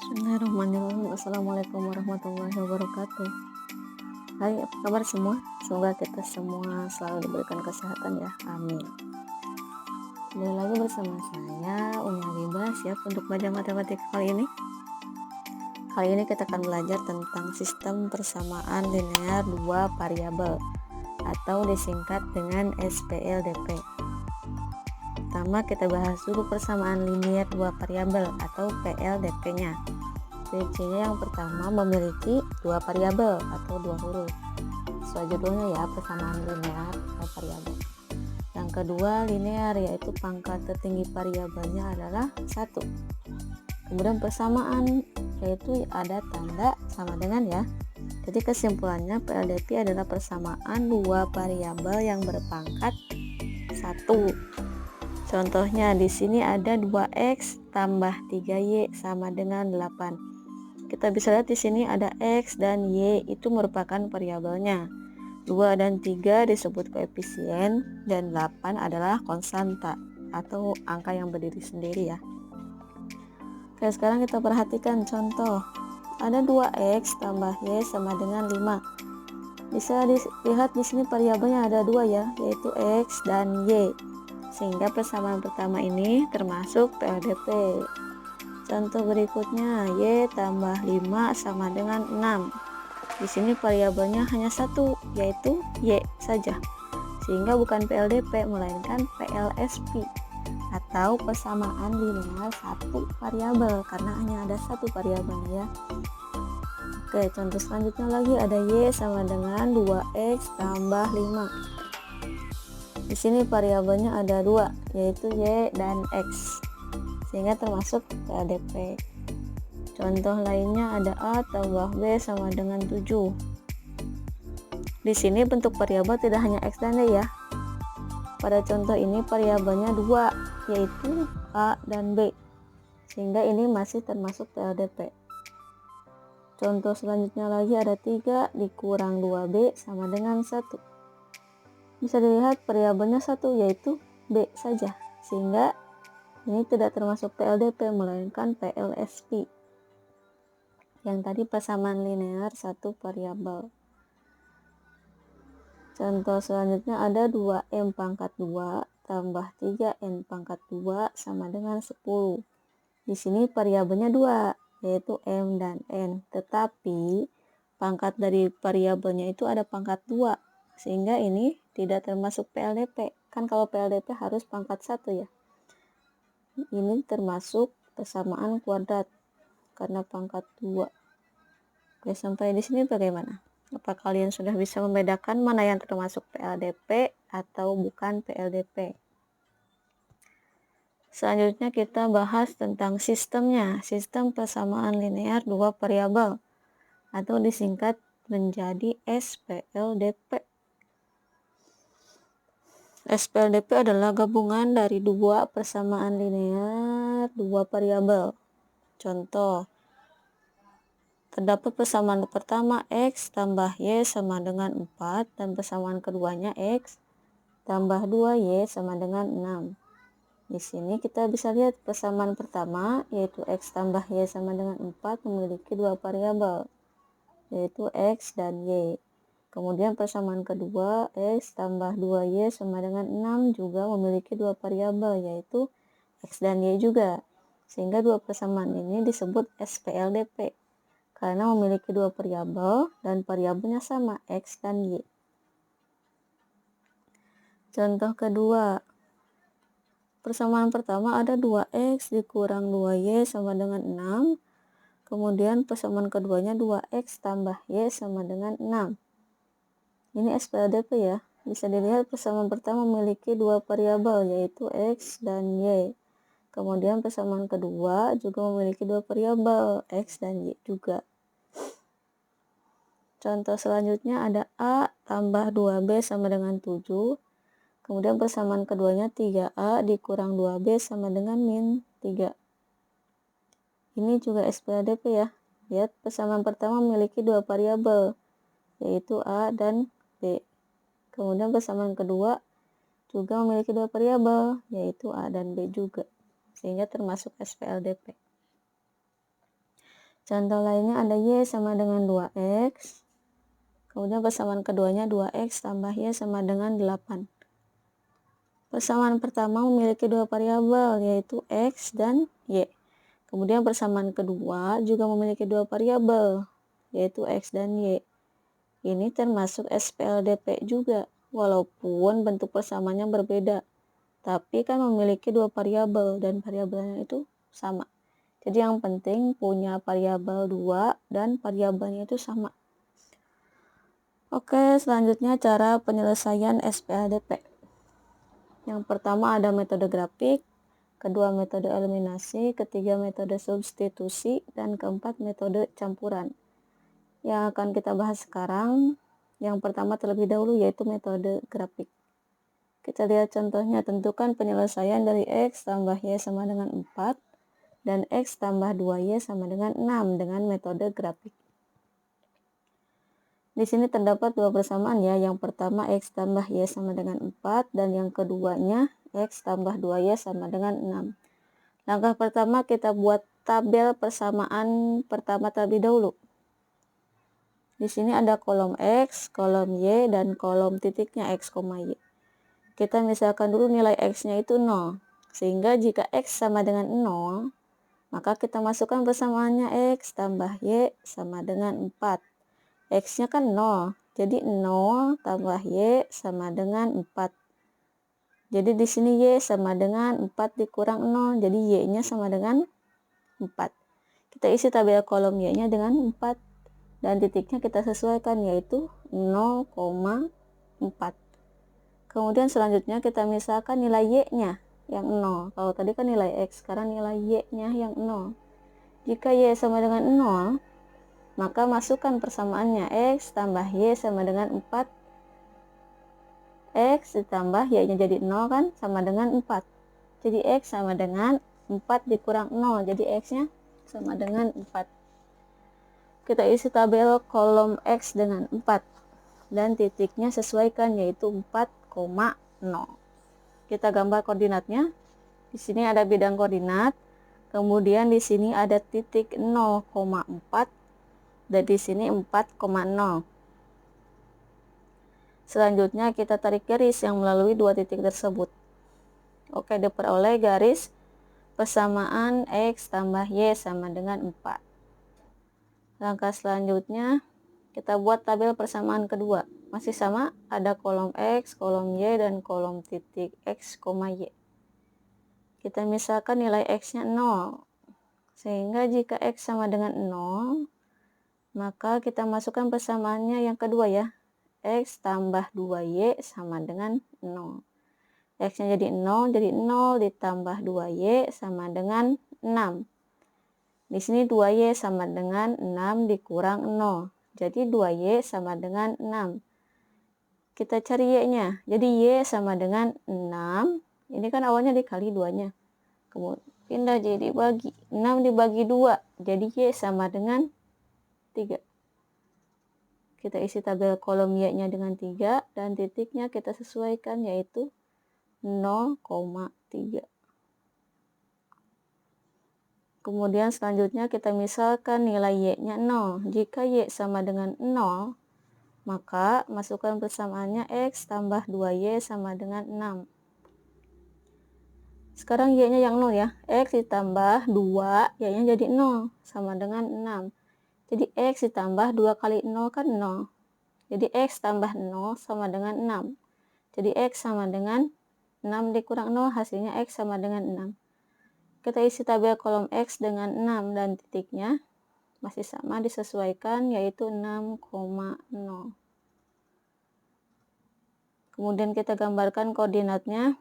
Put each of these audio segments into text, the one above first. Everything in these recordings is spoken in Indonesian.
Bismillahirrahmanirrahim. Assalamualaikum warahmatullahi wabarakatuh. Hai, apa kabar semua? Semoga kita semua selalu diberikan kesehatan ya. Amin. Kembali lagi bersama saya Umi Habibah, siap untuk belajar matematika kali ini. Kali ini kita akan belajar tentang sistem persamaan linear dua variabel atau disingkat dengan SPLDP. Pertama kita bahas dulu persamaan linear dua variabel atau PLDP-nya. Ciri-cirinya yang pertama memiliki dua variabel atau dua huruf. Sesuai judulnya ya, persamaan linear dua variabel. Yang kedua linear, yaitu pangkat tertinggi variabelnya adalah 1. Kemudian persamaan, yaitu ada tanda sama dengan ya. Jadi kesimpulannya PLDP adalah persamaan dua variabel yang berpangkat 1. Contohnya di sini ada 2x tambah 3y sama dengan 8. Kita bisa lihat di sini ada x dan y itu merupakan variabelnya. 2 dan 3 disebut koefisien dan 8 adalah konstanta atau angka yang berdiri sendiri ya. Oke, sekarang kita perhatikan contoh. Ada 2x tambah y sama dengan 5. Bisa dilihat di sini variabelnya ada 2 ya, yaitu x dan y. Sehingga persamaan pertama ini termasuk PLDP. Contoh berikutnya, y tambah 5 sama dengan 6. Di sini variabelnya hanya satu, yaitu y saja. Sehingga bukan PLDP melainkan PLSP atau persamaan linear satu variabel karena hanya ada satu variabel ya. Oke, contoh selanjutnya lagi ada y sama dengan 2x tambah 5. Di sini variabelnya ada 2, yaitu y dan x, sehingga termasuk PLDP. Contoh lainnya ada a tambah b sama dengan 7. Di sini bentuk variabel tidak hanya x dan y ya. Pada contoh ini variabelnya 2, yaitu a dan b, sehingga ini masih termasuk PLDP. Contoh selanjutnya lagi ada 3 dikurang 2b sama dengan 1. Bisa dilihat variabelnya 1, yaitu b saja, sehingga ini tidak termasuk PLDP melainkan PLSP. Yang tadi persamaan linear satu variabel. Contoh selanjutnya ada 2m pangkat 2 tambah 3n pangkat 2 sama dengan 10. Di sini variabelnya 2, yaitu m dan n, tetapi pangkat dari variabelnya itu ada pangkat 2, sehingga ini tidak termasuk PLDP. Kan kalau PLDP harus pangkat 1 ya. Ini termasuk persamaan kuadrat karena pangkat 2. Oke, sampai di sini bagaimana? Apa kalian sudah bisa membedakan mana yang termasuk PLDP atau bukan PLDP? Selanjutnya kita bahas tentang sistemnya, sistem persamaan linear dua variabel atau disingkat menjadi SPLDP. SPLDP adalah gabungan dari dua persamaan linear dua variabel. Contoh, terdapat persamaan pertama x tambah y sama dengan 4 dan persamaan keduanya x tambah 2y sama dengan 6. Di sini kita bisa lihat persamaan pertama yaitu x tambah y sama dengan 4 memiliki dua variabel, yaitu x dan y. Kemudian persamaan kedua, x tambah 2y sama dengan 6 juga memiliki dua variabel, yaitu x dan y juga. Sehingga dua persamaan ini disebut SPLDP, karena memiliki dua variabel dan variabelnya sama, x dan y. Contoh kedua, persamaan pertama ada 2x dikurang 2y sama dengan 6. Kemudian persamaan keduanya 2x tambah y sama dengan 6. Ini SPLDP ya. Bisa dilihat persamaan pertama memiliki dua variabel, yaitu x dan y. Kemudian persamaan kedua juga memiliki dua variabel, x dan y juga. Contoh selanjutnya ada a tambah 2b sama dengan 7. Kemudian persamaan keduanya 3a dikurang 2b sama dengan min 3. Ini juga SPLDP ya. Lihat persamaan pertama memiliki dua variabel, yaitu a dan b. Kemudian persamaan kedua juga memiliki dua variabel, yaitu a dan b juga, sehingga termasuk SPLDP. Contoh lainnya ada Y sama dengan 2X. Kemudian persamaan keduanya 2X tambah Y sama dengan 8. Persamaan pertama memiliki dua variabel, yaitu X dan Y. Kemudian persamaan kedua juga memiliki dua variabel, yaitu X dan Y. Ini termasuk SPLDP juga, walaupun bentuk persamaannya berbeda. Tapi kan memiliki dua variabel dan variabelnya itu sama. Jadi yang penting punya variabel 2 dan variabelnya itu sama. Oke, selanjutnya cara penyelesaian SPLDP. Yang pertama ada metode grafik, kedua metode eliminasi, ketiga metode substitusi, dan keempat metode campuran. Yang akan kita bahas sekarang, yang pertama terlebih dahulu yaitu metode grafik. Kita lihat contohnya, tentukan penyelesaian dari X tambah Y sama dengan 4 dan X tambah 2Y sama dengan 6 dengan metode grafik. Di sini terdapat dua persamaan ya. Yang pertama X tambah Y sama dengan 4 dan yang keduanya X tambah 2Y sama dengan 6. Langkah pertama kita buat tabel persamaan pertama terlebih dahulu. Di sini ada kolom X, kolom Y, dan kolom titiknya X, Y. Kita misalkan dulu nilai X-nya itu 0. Sehingga jika X sama dengan 0, maka kita masukkan persamaannya X tambah Y sama dengan 4. X-nya kan 0, jadi 0 tambah Y sama dengan 4. Jadi di sini Y sama dengan 4 dikurang 0, jadi Y-nya sama dengan 4. Kita isi tabel kolom Y-nya dengan 4, dan titiknya kita sesuaikan yaitu 0,4. Kemudian selanjutnya kita misalkan nilai Y-nya yang 0. Kalau tadi kan nilai X, sekarang nilai Y-nya yang 0. Jika Y sama dengan 0, maka masukkan persamaannya X tambah Y sama dengan 4. X ditambah Y-nya jadi 0 kan, sama dengan 4. Jadi X sama dengan 4 dikurang 0, jadi X-nya sama dengan 4. Kita isi tabel kolom X dengan 4. Dan titiknya sesuaikan yaitu 4,0. Kita gambar koordinatnya. Di sini ada bidang koordinat. Kemudian di sini ada titik 0,4. Dan di sini 4,0. Selanjutnya kita tarik garis yang melalui dua titik tersebut. Oke, diperoleh garis persamaan X tambah Y sama dengan 4. Langkah selanjutnya kita buat tabel persamaan kedua. Masih sama, ada kolom X, kolom Y, dan kolom titik X, Y. Kita misalkan nilai X-nya 0. Sehingga jika X sama dengan 0, maka kita masukkan persamaannya yang kedua ya. X tambah 2Y sama dengan 0. X-nya jadi 0 ditambah 2Y sama dengan 6. Di sini 2Y sama dengan 6 dikurang 0. Jadi 2Y sama dengan 6. Kita cari Y-nya. Jadi Y sama dengan 6. Ini kan awalnya dikali 2-nya. Kemudian pindah jadi bagi. 6 dibagi 2. Jadi Y sama dengan 3. Kita isi tabel kolom Y-nya dengan 3. Dan titiknya kita sesuaikan yaitu 0,3. Kemudian selanjutnya kita misalkan nilai Y-nya 0. Jika Y sama dengan 0, maka masukkan persamaannya X tambah 2Y sama dengan 6. Sekarang Y-nya yang 0 ya. X ditambah 2, Y-nya jadi 0, sama dengan 6. Jadi X ditambah 2 kali 0 kan 0. Jadi X tambah 0 sama dengan 6. Jadi X sama dengan 6 dikurang 0, hasilnya X sama dengan 6. Kita isi tabel kolom X dengan 6 dan titiknya masih sama disesuaikan yaitu 6,0. Kemudian kita gambarkan koordinatnya.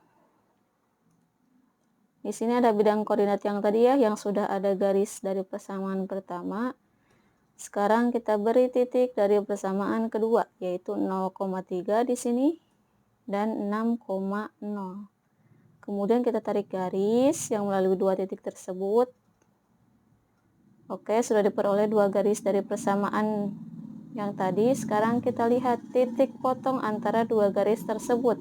Di sini ada bidang koordinat yang tadi ya, yang sudah ada garis dari persamaan pertama. Sekarang kita beri titik dari persamaan kedua, yaitu 0,3 di sini dan 6,0. Kemudian kita tarik garis yang melalui dua titik tersebut. Oke, sudah diperoleh dua garis dari persamaan yang tadi. Sekarang kita lihat titik potong antara dua garis tersebut.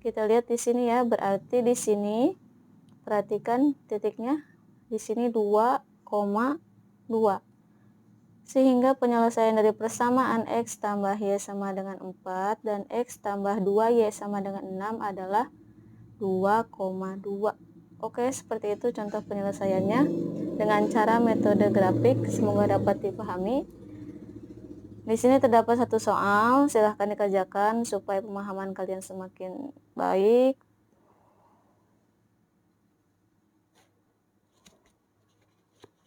Kita lihat di sini ya, berarti di sini perhatikan titiknya. Di sini 2,0 2. Sehingga penyelesaian dari persamaan X tambah Y sama dengan 4 dan X tambah 2Y sama dengan 6 adalah 2,2. Oke, seperti itu contoh penyelesaiannya dengan cara metode grafik. Semoga dapat dipahami. Di sini terdapat satu soal, silahkan dikerjakan supaya pemahaman kalian semakin baik.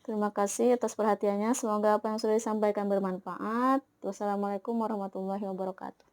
Terima kasih atas perhatiannya. Semoga apa yang sudah disampaikan bermanfaat. Wassalamualaikum warahmatullahi wabarakatuh.